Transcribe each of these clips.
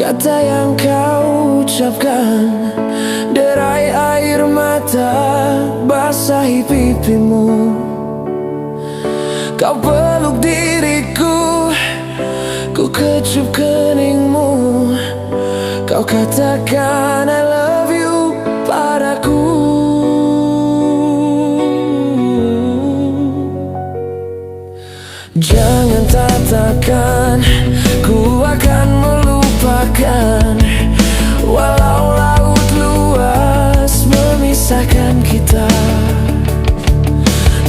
kata yang kau ucapkan, derai air mata basahi pipimu. Kau peluk diriku, ku kecup keningmu. Kau katakan I love you padaku. Jangan katakan ku akan melupakan, walau laut luas memisahkan kita.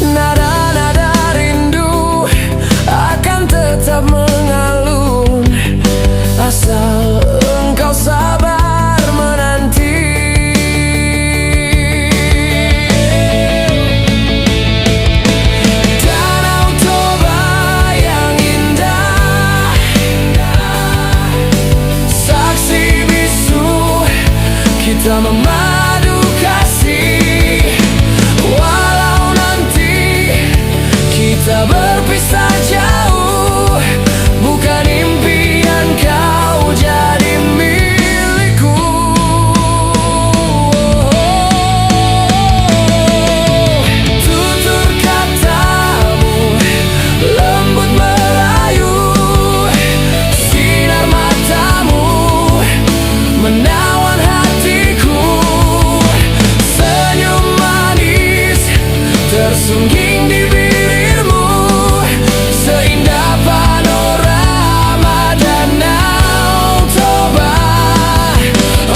Nada-nada rindu akan tetap mengalun, asal engkau sabar menanti. Danau Toba yang indah, saksi bisu kita memadu kasih. Walau nanti kita berpisah jauh, bukan impian kau jadi milikku. Tutur katamu lembut merayu, sinar matamu menawan hatiku. Senyum manis tersungging di bibirmu, seindah panorama Danau Toba.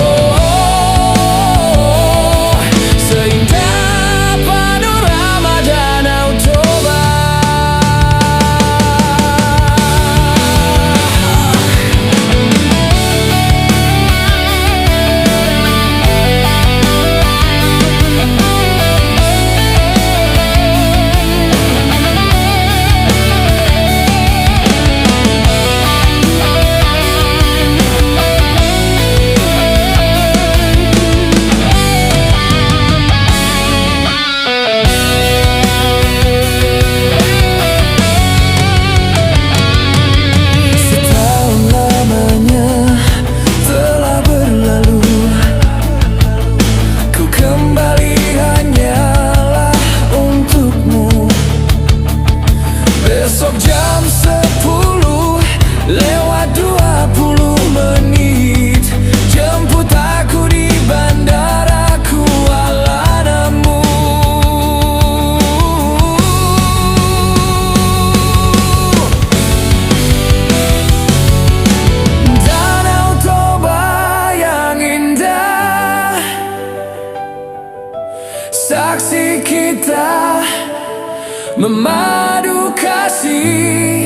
Oh, seindah panorama Danau Toba. Setahun lamanya telah berlalu, ku kembali hanyalah untukmu. Besok jam 10 lewat 20 menit, jemput aku di bandara Kuala Namu. Danau Toba yang indah, saksi kita memadu kasih.